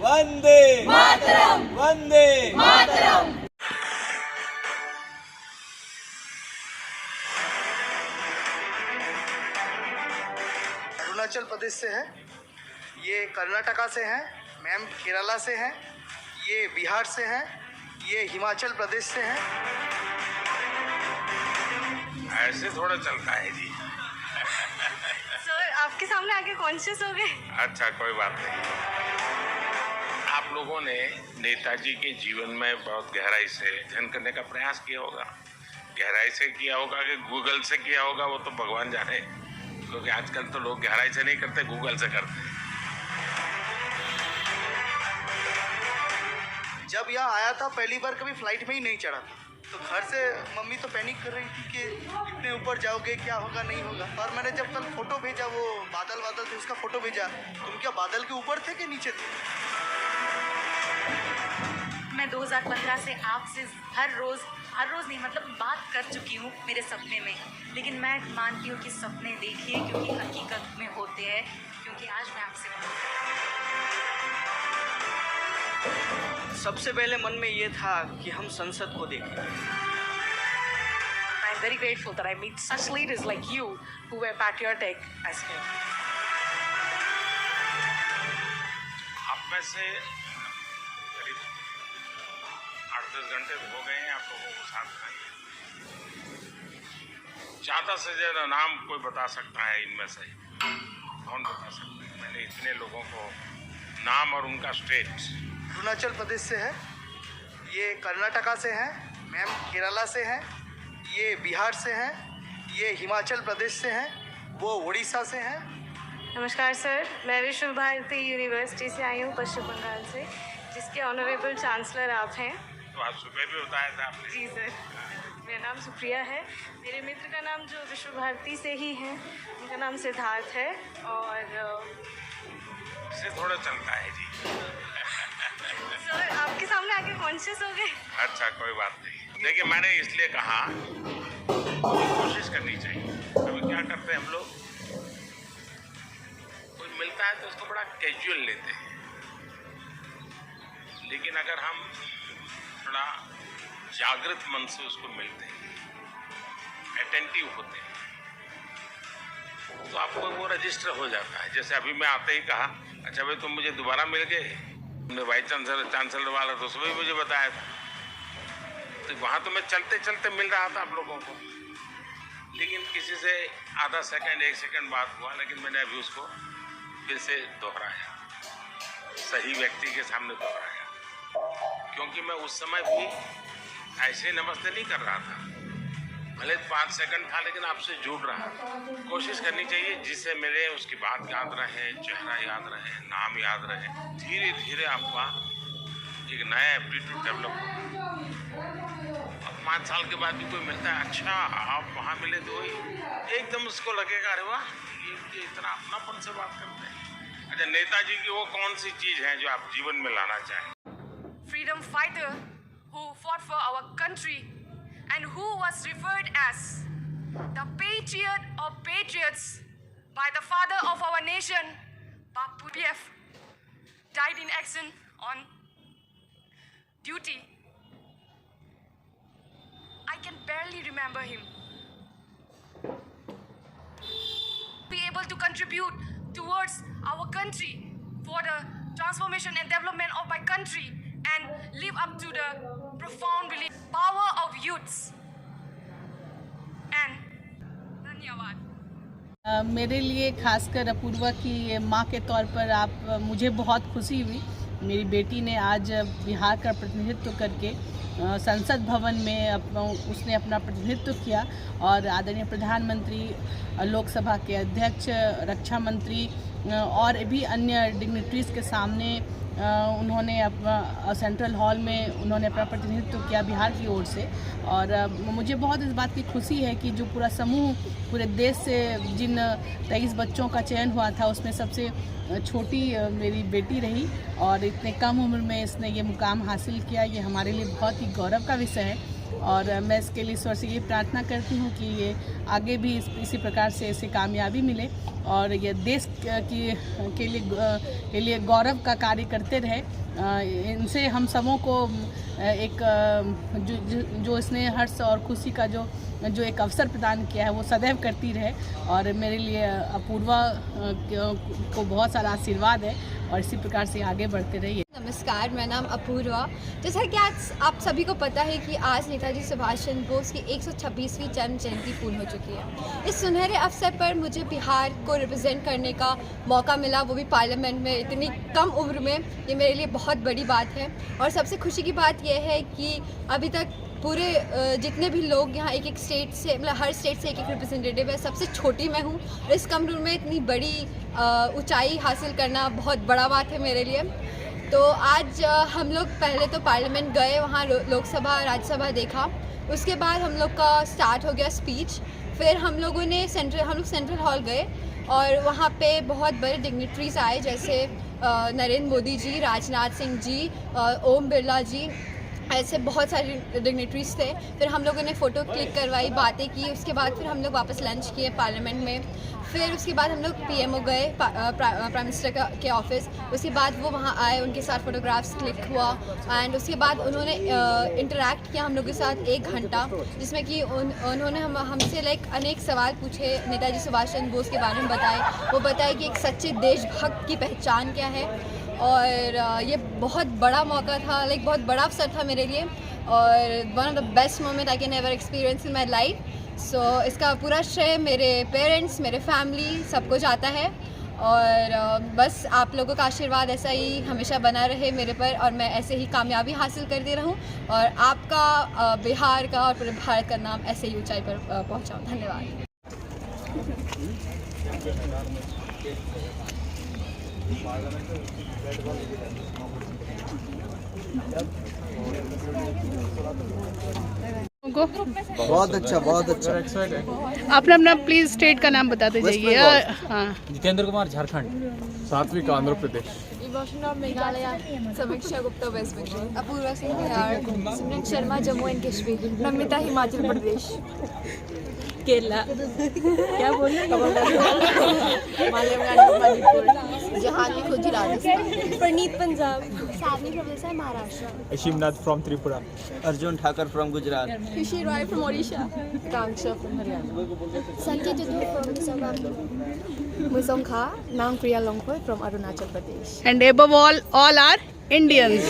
वंदे मातरम, वंदे मातरम। अरुणाचल प्रदेश से है, ये कर्नाटका से हैं, मैम केरला से हैं, ये बिहार से हैं, ये हिमाचल प्रदेश से हैं। ऐसे थोड़ा चलता है जी। सर आपके सामने आके कॉन्शियस हो गए। अच्छा कोई बात नहीं। आप लोगों ने नेताजी के जीवन में बहुत गहराई से अध्ययन करने का प्रयास किया होगा। गहराई से किया होगा कि गूगल से किया होगा वो तो भगवान जाने, क्योंकि आजकल तो लोग गहराई से नहीं करते, गूगल से करते। जब यहाँ आया था पहली बार कभी फ्लाइट में ही नहीं चढ़ा था, तो घर से मम्मी तो पैनिक कर रही थी कि इतने ऊपर जाओगे क्या होगा नहीं होगा। और मैंने जब कल फोटो भेजा, वो बादल थे उसका फोटो भेजा, तुम क्या बादल के ऊपर थे कि नीचे थे? मैं 2015 से आपसे हर रोज़ नहीं मतलब बात कर चुकी हूँ मेरे सपने में, लेकिन मैं मानती हूँ कि सपने देखिए क्योंकि हकीकत में होते हैं, क्योंकि आज मैं आपसे सबसे पहले मन में ये था कि हम संसद को देखें। I am very grateful that I meet such leaders like you who were patriotic as him. आप में से करीब 8-10 घंटे हो गए हैं आप लोगों को साथ में। ज़्यादा से ज़्यादा नाम कोई बता सकता है इनमें से? कौन बता सकता है? मैंने इतने लोगों को नाम और उनका स्टेट। अरुणाचल प्रदेश से है, ये कर्नाटका से हैं, मैम केरला से हैं, ये बिहार से हैं, ये हिमाचल प्रदेश से हैं, वो उड़ीसा से हैं। नमस्कार सर, मैं विश्व भारती यूनिवर्सिटी से आई हूँ पश्चिम बंगाल से, जिसके ऑनरेबल चांसलर आप हैं। तो आज सुबह भी बताया था आपने। जी सर, मेरा नाम सुप्रिया है। मेरे मित्र का नाम जो विश्व भारती से ही है, उनका नाम सिद्धार्थ है। और इससे थोड़ा चलता है जी। सर आपके सामने आके कॉन्शियस हो गए। अच्छा कोई बात नहीं। देखिए मैंने इसलिए कहा कोशिश करनी चाहिए। कभी क्या करते हैं हम लोग, कोई मिलता है तो उसको बड़ा कैजुअल लेते हैं, लेकिन अगर हम थोड़ा जागृत मन से उसको मिलते हैं, अटेंटिव होते हैं, तो आपको वो रजिस्टर हो जाता है। जैसे अभी मैं आते ही कहा, अच्छा भाई तुम मुझे दोबारा मिल गए, तुमने वाइस चांसलर वाला तो सुबह ही मुझे बताया था। तो वहाँ तो मैं चलते चलते मिल रहा था आप लोगों को, लेकिन किसी से आधा सेकंड 1 सेकंड बात हुआ, लेकिन मैंने अभी उसको फिर से दोहराया, सही व्यक्ति के सामने दोहराया, क्योंकि मैं उस समय भी ऐसे नमस्ते नहीं कर रहा था। भले 5 सेकंड था, लेकिन आपसे जुड़ रहा था। कोशिश करनी चाहिए जिससे मिले उसकी बात याद रहे, चेहरा याद रहे, नाम याद रहे। धीरे धीरे आपका एक नया एप्टीट्यूड डेवलप होगा। अब 5 साल के बाद भी कोई मिलता है, अच्छा आप वहाँ मिले तो वही एकदम उसको लगेगा अरे वाह ये इतना अपनापन से बात करते हैं। अच्छा नेताजी की वो कौन सी चीज़ है जो आप जीवन में लाना चाहें? Freedom fighter who fought for our country and who was referred as the patriot of patriots by the father of our nation, Bapu PF, died in action on duty. I can barely remember him. Be able to contribute towards our country for the transformation and development of my country and live up to the profound belief, power of youths. And धन्यवाद। मेरे लिए खासकर अपूर्वा की माँ के तौर पर मुझे बहुत खुशी हुई। मेरी बेटी ने आज बिहार का प्रतिनिधित्व करके संसद भवन में उसने अपना प्रतिनिधित्व किया और आदरणीय प्रधानमंत्री, लोकसभा के अध्यक्ष, रक्षा मंत्री और भी अन्य डिग्निटरीज के सामने उन्होंने अपना सेंट्रल हॉल में उन्होंने अपना प्रतिनिधित्व किया बिहार की ओर से। और मुझे बहुत इस बात की खुशी है कि जो पूरा समूह पूरे देश से जिन 23 बच्चों का चयन हुआ था उसमें सबसे छोटी मेरी बेटी रही और इतने कम उम्र में इसने ये मुकाम हासिल किया। ये हमारे लिए बहुत ही गौरव का विषय है। और मैं इसके लिए ईश्वर से ये प्रार्थना करती हूँ कि ये आगे भी इसी प्रकार से इसे कामयाबी मिले और ये देश के लिए गौरव का कार्य करते रहे। इनसे हम सबों को एक जो इसने हर्ष और खुशी का जो एक अवसर प्रदान किया है वो सदैव करती रहे और मेरे लिए अपूर्वा को बहुत सारा आशीर्वाद है और इसी प्रकार से आगे बढ़ते रहिए। नमस्कार, मेरा नाम अपूर्वा। जैसा कि आज आप सभी को पता है कि आज नेताजी सुभाष चंद्र बोस की 126वीं जन्म जयंती पूर्ण हो चुकी है। इस सुनहरे अवसर पर मुझे बिहार को रिप्रेजेंट करने का मौका मिला, वो भी पार्लियामेंट में इतनी कम उम्र में। ये मेरे लिए बहुत बड़ी बात है और सबसे खुशी की बात यह है कि अभी तक पूरे जितने भी लोग यहाँ एक स्टेट से, मतलब हर स्टेट से एक रिप्रेजेंटेटिव है। सबसे छोटी मैं हूँ और इस कम उम्र में इतनी बड़ी ऊंचाई हासिल करना बहुत बड़ा बात है मेरे लिए। तो आज हम लोग पहले तो पार्लियामेंट गए, वहाँ लोकसभा राज्यसभा देखा। उसके बाद हम लोग का स्टार्ट हो गया स्पीच। फिर हम लोग सेंट्रल हॉल गए और वहाँ पे बहुत बड़े डिग्निटरीज आए, जैसे नरेंद्र मोदी जी, राजनाथ सिंह जी, ओम बिरला जी, ऐसे बहुत सारे डिग्निटरीज थे। फिर हम लोगों ने फ़ोटो क्लिक करवाई, बातें की। उसके बाद फिर हम लोग वापस लंच किए पार्लियामेंट में। फिर उसके बाद हम लोग पीएमओ गए, प्राइम मिनिस्टर के ऑफिस। उसके बाद वो वहाँ आए, उनके साथ फ़ोटोग्राफ्स क्लिक हुआ एंड उसके बाद उन्होंने इंटरेक्ट किया हम लोग के साथ 1 घंटा, जिसमें कि उन्होंने हमसे अनेक सवाल पूछे, नेताजी सुभाष चंद्र बोस के बारे में बताए। वो बताए कि एक सच्चे देशभक्त की पहचान क्या है और ये बहुत बड़ा मौका था, बहुत बड़ा अवसर था मेरे लिए और one of the best moment I can ever experience in my life. So इसका पूरा श्रेय मेरे पेरेंट्स, मेरे फैमिली, सबको जाता है और बस आप लोगों का आशीर्वाद ऐसा ही हमेशा बना रहे मेरे पर और मैं ऐसे ही कामयाबी हासिल करती रहूं और आपका, बिहार का और पूरे भारत का नाम ऐसे ही ऊंचाई पर पहुंचाऊं। धन्यवाद। बहुत अच्छा, बहुत अच्छा। अपना प्लीज स्टेट का नाम बताते जाइए। हाँ, जितेंद्र कुमार झारखंड, सात्विक आंध्र प्रदेश, मेघालय, समीक्षा गुप्ता वेस्ट बंगाल, अपूर्वा सिंह बिहार, सिमरन शर्मा जम्मू एंड कश्मीर, नमिता हिमाचल प्रदेश, केरला, क्या बोले, Manipur, Jahangir Khuji Rajasthan, Praneet Punjab, Savani professor Maharashtra, Shivnath from Tripura, Arjun Thakar from Gujarat, Khushi Roy from Odisha, Kanksha from Haryana, Sanjay Tutu from Mizoram, Musong Kha, नाम Priya Longkhoi from Arunachal Pradesh. And above all are Indians।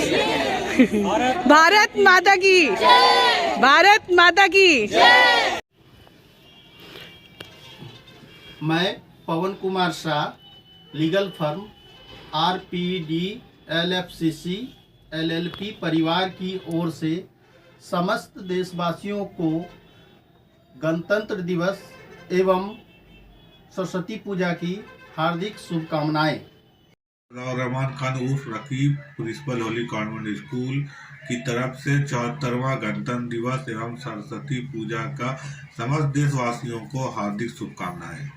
Bharat Mata की जय, भारत माता की जय। मैं पवन Kumar Shah, legal firm RPD LFCC LLP परिवार की ओर से समस्त देशवासियों को गणतंत्र दिवस एवं सरस्वती पूजा की हार्दिक शुभकामनाएं। रहमान खान उर्फ Raqib principal Holi convent school की तरफ से 74वां गणतंत्र दिवस एवं सरस्वती पूजा का समस्त देशवासियों को हार्दिक शुभकामनाएं।